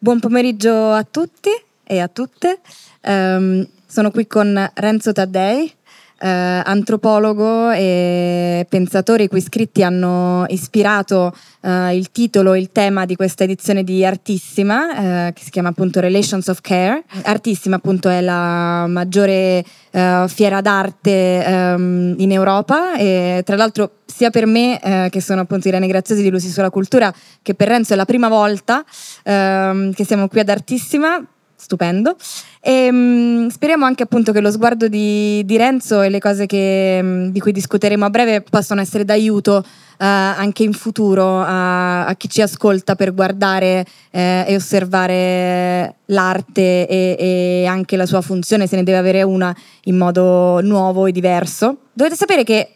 Buon pomeriggio a tutti e a tutte. Sono qui con Renzo Taddei, antropologo e pensatore i cui scritti hanno ispirato il titolo, il tema di questa edizione di Artissima, che si chiama appunto Relations of Care. Artissima appunto è la maggiore fiera d'arte in Europa, e tra l'altro sia per me, che sono appunto Irene Graziosi di Sulla, cultura, che per Renzo è la prima volta che siamo qui ad Artissima. Stupendo. E speriamo anche appunto che lo sguardo di Renzo e le cose di cui discuteremo a breve possano essere d'aiuto anche in futuro a chi ci ascolta per guardare e osservare l'arte e anche la sua funzione, se ne deve avere una, in modo nuovo e diverso. Dovete sapere che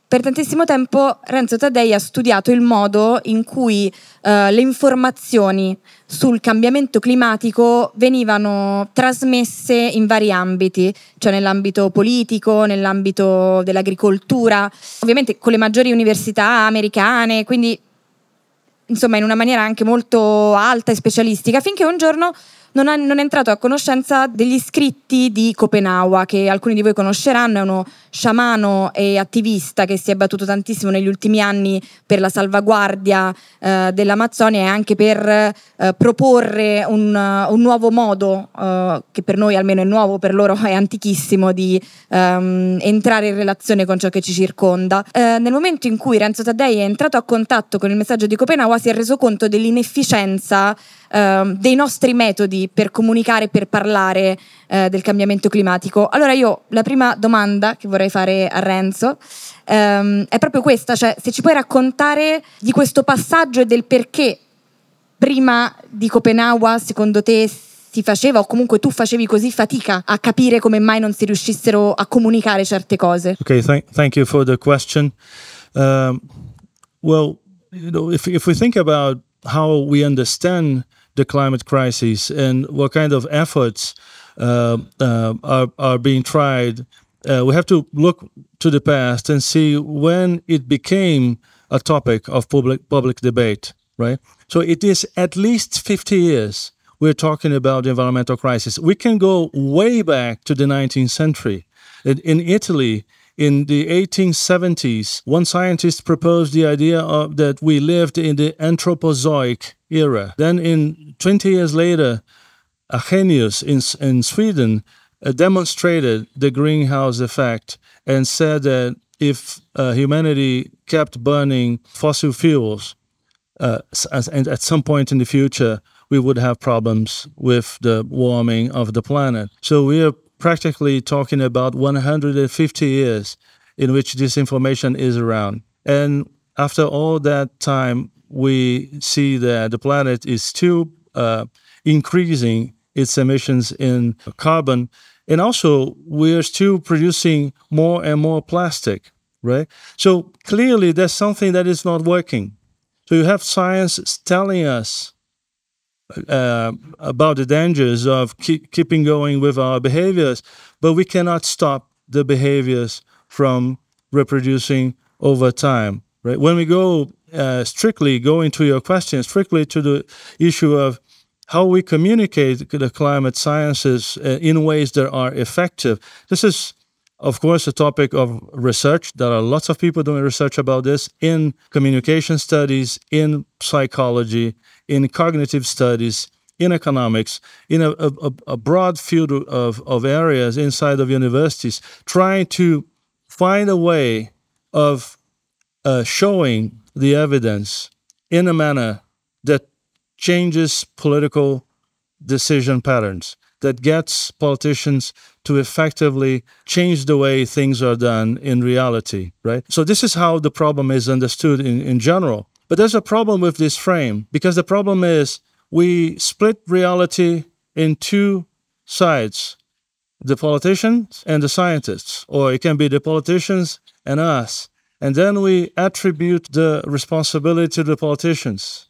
per tantissimo tempo Renzo Taddei ha studiato il modo in cui le informazioni sul cambiamento climatico venivano trasmesse in vari ambiti, cioè nell'ambito politico, nell'ambito dell'agricoltura, ovviamente con le maggiori università americane, quindi insomma in una maniera anche molto alta e specialistica, finché un giorno non è entrato a conoscenza degli scritti di Copenaghen, che alcuni di voi conosceranno. È uno sciamano e attivista che si è battuto tantissimo negli ultimi anni per la salvaguardia dell'Amazzonia e anche per proporre un nuovo modo, che per noi almeno è nuovo, per loro è antichissimo, di entrare in relazione con ciò che ci circonda. Nel momento in cui Renzo Taddei è entrato a contatto con il messaggio di Copenaghen, si è reso conto dell'inefficienza dei nostri metodi per comunicare e per parlare del cambiamento climatico. Allora la prima domanda che vorrei fare a Renzo è proprio questa, cioè se ci puoi raccontare di questo passaggio e del perché prima di Copenaghen secondo te si faceva, o comunque tu facevi così fatica a capire come mai non si riuscissero a comunicare certe cose. Okay, thank you for the question. Well, if we think about how we understand the climate crisis and what kind of efforts are being tried, we have to look to the past and see when it became a topic of public debate, right? So it is at least 50 years we're talking about the environmental crisis. We can go way back to the 19th century. In Italy, in the 1870s, one scientist proposed the idea that we lived in the Anthropozoic era. Then 20 years later, Arrhenius in Sweden demonstrated the greenhouse effect and said that if humanity kept burning fossil fuels, and at some point in the future, we would have problems with the warming of the planet. So we are practically talking about 150 years in which this information is around. And after all that time, we see that the planet is still increasing its emissions in carbon. And also, we are still producing more and more plastic, right? So clearly, there's something that is not working. So you have science telling us about the dangers of keeping going with our behaviors, but we cannot stop the behaviors from reproducing over time, right? When we go strictly to your question, strictly to the issue of how we communicate the climate sciences in ways that are effective, this is, of course, a topic of research. There are lots of people doing research about this in communication studies, in psychology, in cognitive studies, in economics, in a broad field of areas inside of universities, trying to find a way of showing the evidence in a manner that changes political decision patterns, that gets politicians to effectively change the way things are done in reality, right? So this is how the problem is understood in general. But there's a problem with this frame, because the problem is we split reality in two sides, the politicians and the scientists, or it can be the politicians and us. And then we attribute the responsibility to the politicians.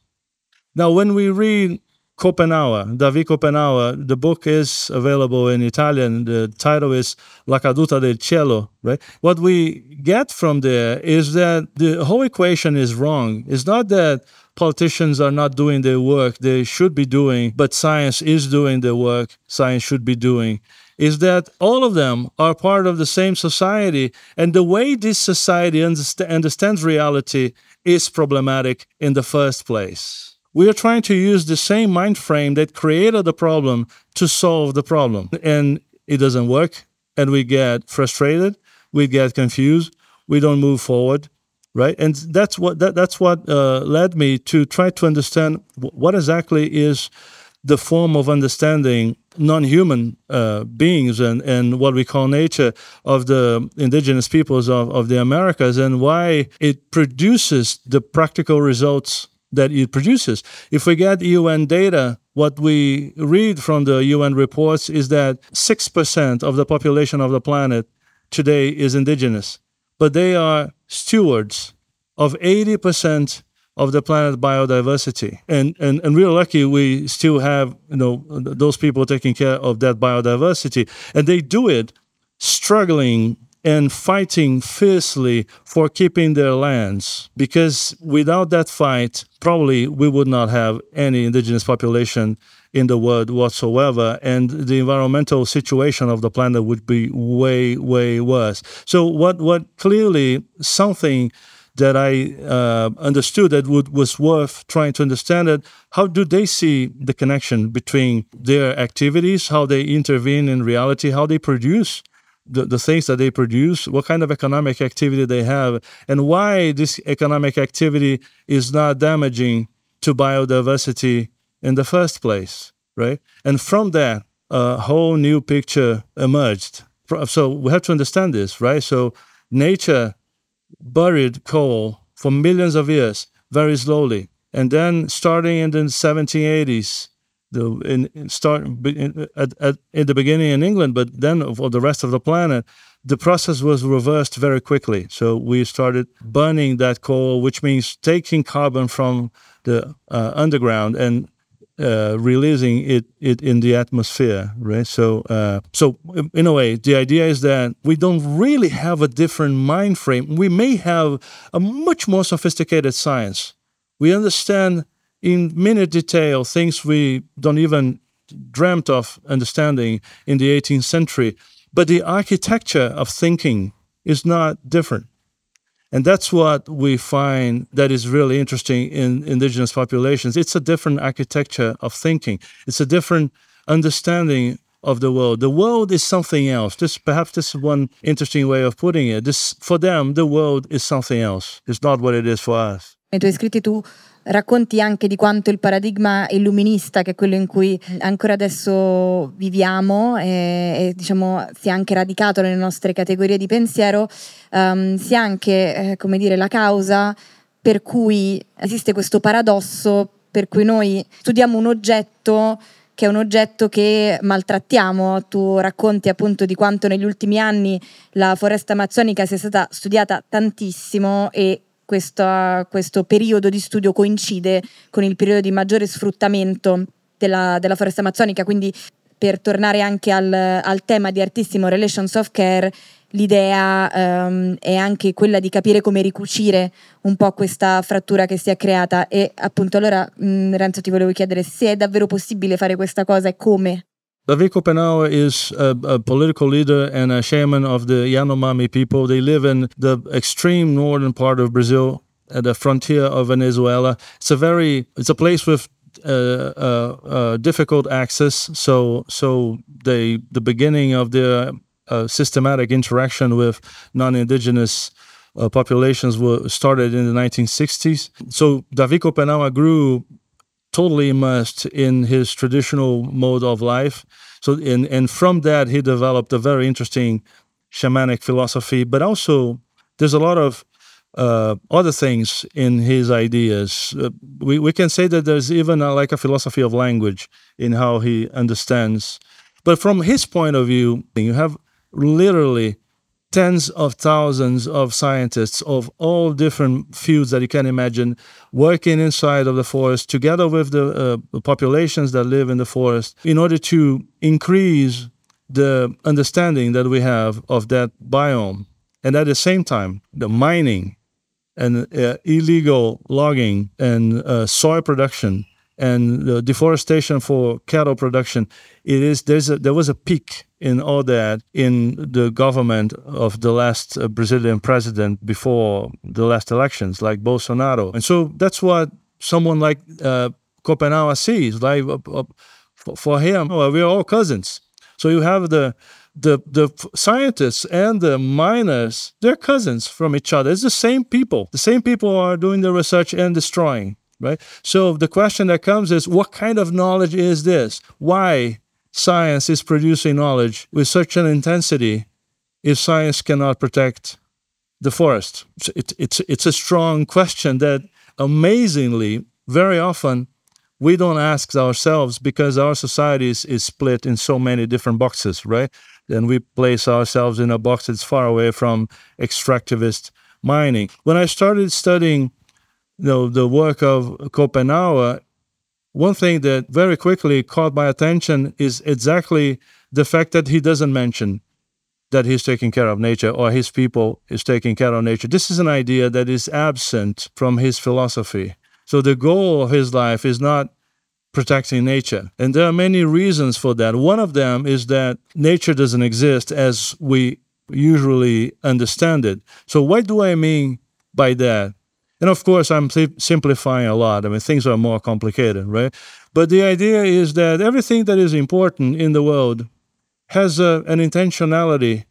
Now, when we read David Copenauer. The book is available in Italian. The title is La caduta del cielo, right? What we get from there is that the whole equation is wrong. It's not that politicians are not doing their work they should be doing, but science is doing the work science should be doing. Is that all of them are part of the same society, and the way this society understands reality is problematic in the first place. We are trying to use the same mind frame that created the problem to solve the problem. And it doesn't work. And we get frustrated. We get confused. We don't move forward. Right? And that's what led me to try to understand what exactly is the form of understanding non-human beings and what we call nature of the indigenous peoples of the Americas, and why it produces the practical results that it produces. If we get UN data, what we read from the UN reports is that 6% of the population of the planet today is indigenous, but they are stewards of 80% of the planet biodiversity. And we're lucky we still have, those people taking care of that biodiversity. And they do it struggling and fighting fiercely for keeping their lands. Because without that fight, probably we would not have any indigenous population in the world whatsoever, and the environmental situation of the planet would be way, way worse. So what clearly something that I understood that was worth trying to understand it, how do they see the connection between their activities, how they intervene in reality, how they produce the things that they produce, what kind of economic activity they have, and why this economic activity is not damaging to biodiversity in the first place, right? And from that, a whole new picture emerged. So we have to understand this, right? So nature buried coal for millions of years very slowly, and then starting in the 1780s, in the beginning in England, but then for the rest of the planet, the process was reversed very quickly. So we started burning that coal, which means taking carbon from the underground and releasing it in the atmosphere, right? So in a way, the idea is that we don't really have a different mind frame. We may have a much more sophisticated science. We understand in minute detail things we don't even dreamt of understanding in the 18th century. But the architecture of thinking is not different. And that's what we find that is really interesting in indigenous populations. It's a different architecture of thinking. It's a different understanding of the world. The world is something else. Perhaps this is one interesting way of putting it. For them, the world is something else. It's not what it is for us. Nei tuoi scritti tu racconti anche di quanto il paradigma illuminista, che è quello in cui ancora adesso viviamo e diciamo sia anche radicato nelle nostre categorie di pensiero, sia anche come dire la causa per cui esiste questo paradosso per cui noi studiamo un oggetto che è un oggetto che maltrattiamo. Tu racconti appunto di quanto negli ultimi anni la foresta amazzonica sia stata studiata tantissimo e questo periodo di studio coincide con il periodo di maggiore sfruttamento della foresta amazzonica. Quindi, per tornare anche al tema di Artissima, Relations of Care, l'idea è anche quella di capire come ricucire un po' questa frattura che si è creata. E appunto allora Renzo, ti volevo chiedere se è davvero possibile fare questa cosa e come. David Copenauer is a political leader and a shaman of the Yanomami people. They live in the extreme northern part of Brazil, at the frontier of Venezuela. It's a place with difficult access. So the beginning of their systematic interaction with non-indigenous populations started in the 1960s. So David Copenauer grew totally immersed in his traditional mode of life. So, and from that, he developed a very interesting shamanic philosophy. But also, there's a lot of other things in his ideas. We can say that there's even like a philosophy of language in how he understands. But from his point of view, you have literally tens of thousands of scientists of all different fields that you can imagine working inside of the forest together with the populations that live in the forest in order to increase the understanding that we have of that biome. And at the same time, the mining and illegal logging and soil production and deforestation for cattle production, there was a peak in all that in the government of the last Brazilian president before the last elections, like Bolsonaro. And so that's what someone like Copenhagen sees. Like for him, we're all cousins. So you have the scientists and the miners, they're cousins from each other. It's the same people. The same people are doing the research and destroying, right? So the question that comes is, what kind of knowledge is this? Why science is producing knowledge with such an intensity if science cannot protect the forest? It's a strong question that amazingly, very often, we don't ask ourselves because our society is split in so many different boxes, right? And we place ourselves in a box that's far away from extractivist mining. When I started studying the work of Copenhagen, one thing that very quickly caught my attention is exactly the fact that he doesn't mention that he's taking care of nature or his people is taking care of nature. This is an idea that is absent from his philosophy. So the goal of his life is not protecting nature. And there are many reasons for that. One of them is that nature doesn't exist as we usually understand it. So what do I mean by that? And of course, I'm simplifying a lot. I mean, things are more complicated, right? But the idea is that everything that is important in the world has an intentionality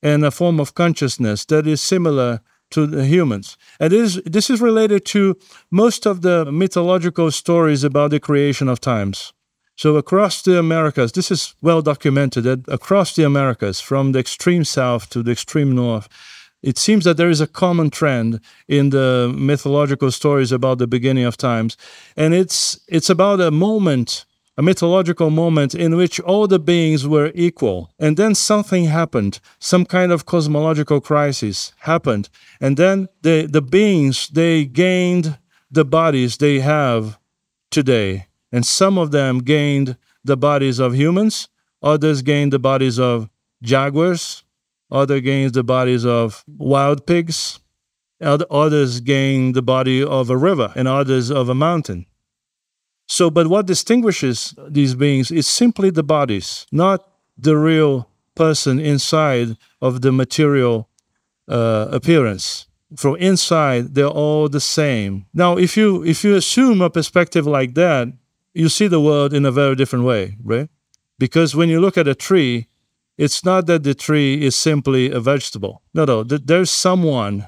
and a form of consciousness that is similar to the humans. And this is related to most of the mythological stories about the creation of times. So across the Americas, this is well documented, that across the Americas, from the extreme south to the extreme north, it seems that there is a common trend in the mythological stories about the beginning of times. And it's about a moment, a mythological moment in which all the beings were equal. And then something happened, some kind of cosmological crisis happened. And then the beings, they gained the bodies they have today. And some of them gained the bodies of humans, others gained the bodies of jaguars, others gained the bodies of wild pigs, others gained the body of a river, and others of a mountain. So, but what distinguishes these beings is simply the bodies, not the real person inside of the material appearance. From inside, they're all the same. Now, if you assume a perspective like that, you see the world in a very different way, right? Because when you look at a tree, it's not that the tree is simply a vegetable. No, there's someone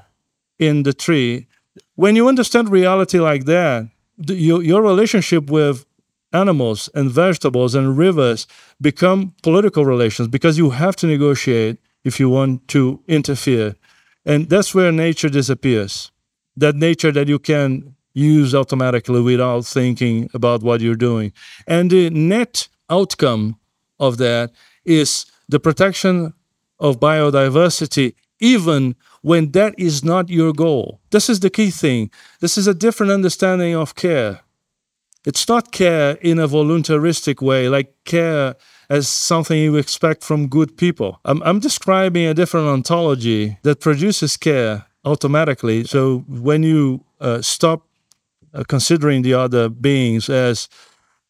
in the tree. When you understand reality like that, your relationship with animals and vegetables and rivers become political relations because you have to negotiate if you want to interfere. And that's where nature disappears. That nature that you can use automatically without thinking about what you're doing. And the net outcome of that is the protection of biodiversity, even when that is not your goal. This is the key thing. This is a different understanding of care. It's not care in a voluntaristic way, like care as something you expect from good people. I'm describing a different ontology that produces care automatically. So when you stop considering the other beings as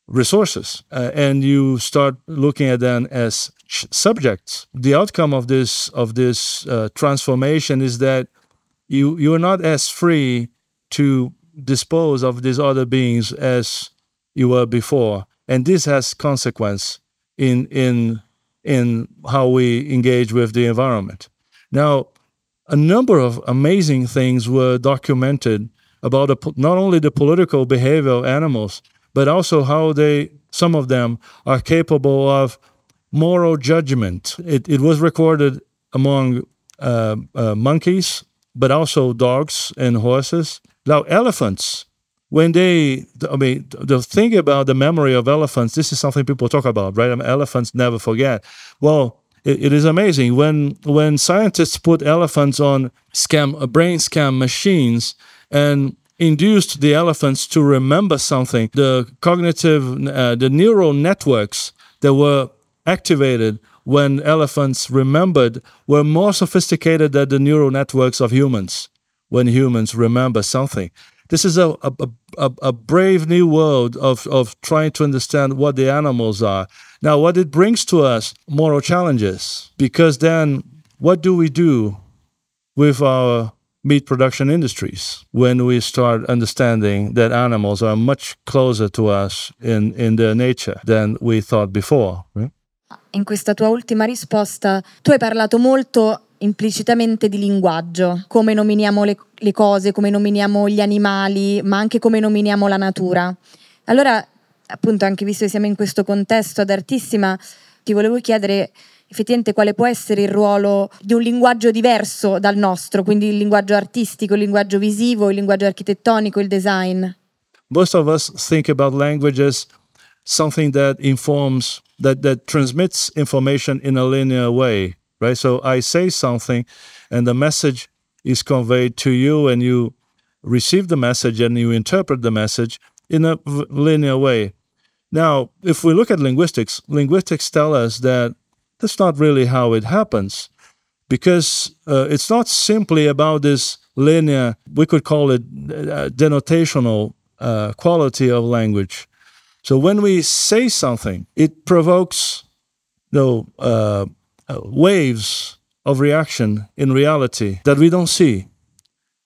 resources and you start looking at them as subjects, the outcome of this transformation is that you are not as free to dispose of these other beings as you were before, and this has consequence in how we engage with the environment. Now, a number of amazing things were documented about not only the political behavior of animals, but also how some of them are capable of moral judgment. It was recorded among monkeys, but also dogs and horses. Now, elephants, when the thing about the memory of elephants, this is something people talk about, right? Elephants never forget. Well, it is amazing when scientists put elephants on brain scan machines and induced the elephants to remember something. The the neural networks that were activated when elephants remembered were more sophisticated than the neural networks of humans when humans remember something. This is a brave new world of trying to understand what the animals are. Now, what it brings to us, moral challenges, because then what do we do with our meat production industries when we start understanding that animals are much closer to us in their nature than we thought before? Right? In questa tua ultima risposta, tu hai parlato molto implicitamente di linguaggio, come nominiamo le cose, come nominiamo gli animali, ma anche come nominiamo la natura. Allora, appunto, anche visto che siamo in questo contesto ad Artissima, ti volevo chiedere effettivamente quale può essere il ruolo di un linguaggio diverso dal nostro, quindi il linguaggio artistico, il linguaggio visivo, il linguaggio architettonico, il design. Most of us think about language as something that informs, that transmits information in a linear way, right? So I say something and the message is conveyed to you and you receive the message and you interpret the message in a linear way. Now, if we look at linguistics tell us that that's not really how it happens, because it's not simply about this linear, we could call it denotational quality of language. So when we say something, it provokes waves of reaction in reality that we don't see.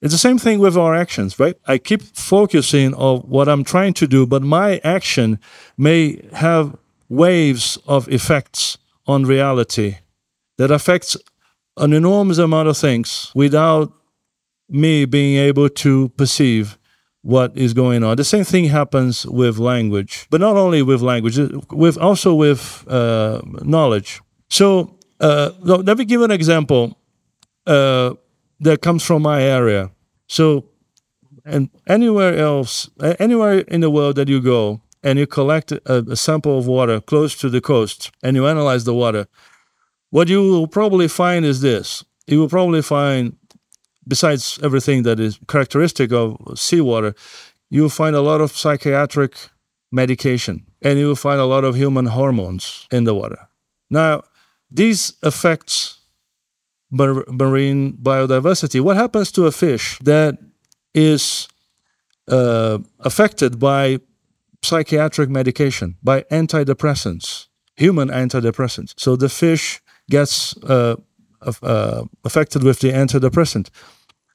It's the same thing with our actions, right? I keep focusing on what I'm trying to do, but my action may have waves of effects on reality that affects an enormous amount of things without me being able to perceive what is going on. The same thing happens with language, but not only with language, also with knowledge. So let me give an example that comes from my area. So, and anywhere in the world that you go and you collect a sample of water close to the coast and you analyze the water, what you will probably find is this. You will probably find, besides everything that is characteristic of seawater, you will find a lot of psychiatric medication and you will find a lot of human hormones in the water. Now, these affects marine biodiversity. What happens to a fish that is affected by psychiatric medication, by antidepressants, human antidepressants? So the fish gets affected with the antidepressant.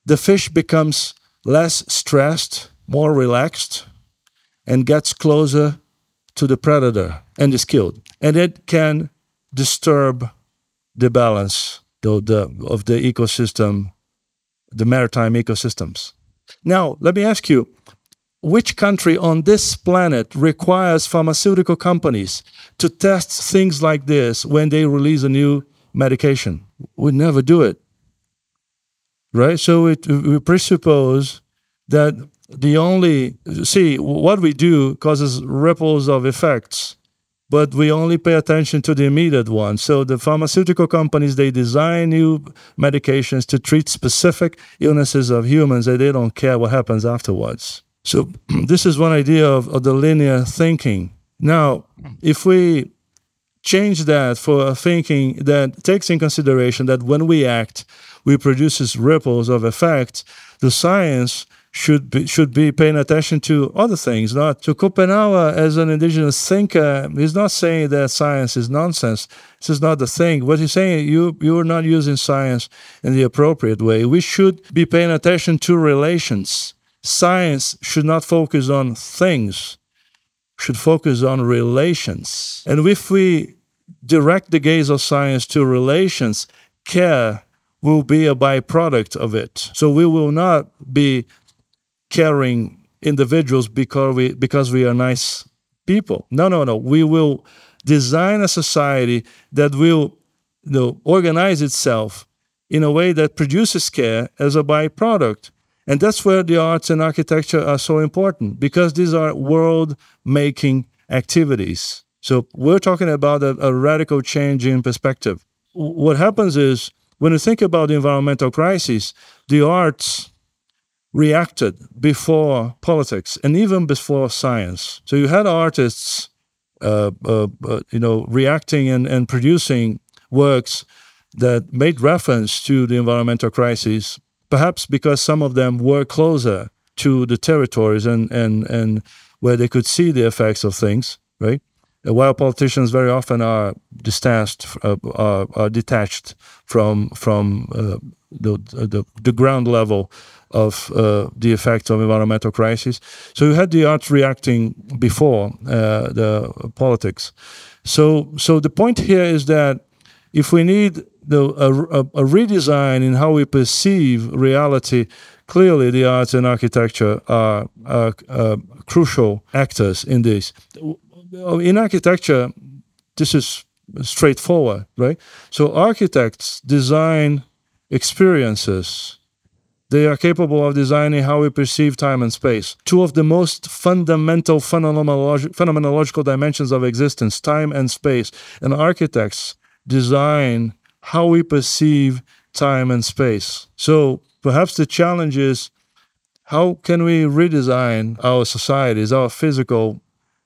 The fish becomes less stressed, more relaxed, and gets closer to the predator and is killed. And it can disturb the balance of the ecosystem, the maritime ecosystems. Now, let me ask you, which country on this planet requires pharmaceutical companies to test things like this when they release a new medication? We never do it, right? So we presuppose that what we do causes ripples of effects, but we only pay attention to the immediate one. So the pharmaceutical companies, they design new medications to treat specific illnesses of humans, and they don't care what happens afterwards. So this is one idea of the linear thinking. Now, if we change that for a thinking that takes in consideration that when we act, we produces ripples of effect, the science should be paying attention to other things. Not to Schopenhauer, as an indigenous thinker, he's not saying that science is nonsense. This is not the thing. What he's saying, you are not using science in the appropriate way. We should be paying attention to relations. Science should not focus on things, should focus on relations. And if we direct the gaze of science to relations, care will be a byproduct of it. So we will not be caring individuals because we are nice people. No. We will design a society that will organize itself in a way that produces care as a byproduct. And that's where the arts and architecture are so important, because these are world-making activities. So we're talking about a radical change in perspective. what happens is, when you think about the environmental crisis, the arts reacted before politics and even before science. So you had artists, reacting and producing works that made reference to the environmental crisis, perhaps because some of them were closer to the territories and where they could see the effects of things, right? While politicians very often are detached from the ground level of the effects of environmental crisis. So you had the arts reacting before the politics. So the point here is that if we need a redesign in how we perceive reality, clearly the arts and architecture are crucial actors in this. In architecture, this is straightforward, right? So architects design experiences. They are capable of designing how we perceive time and space. Two of the most fundamental phenomenological dimensions of existence, time and space. And architects design how we perceive time and space. So perhaps the challenge is, how can we redesign our societies, our physical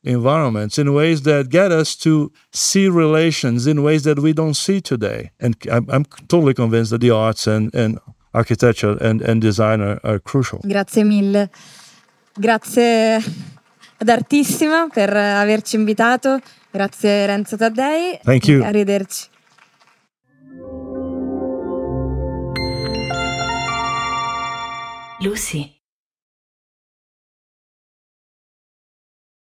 environments in ways that get us to see relations in ways that we don't see today? And I'm totally convinced that the arts and architecture and design are crucial. Grazie mille. Grazie ad Artissima per averci invitato. Grazie Renzo Taddei. Thank you. Arrivederci. Lucy.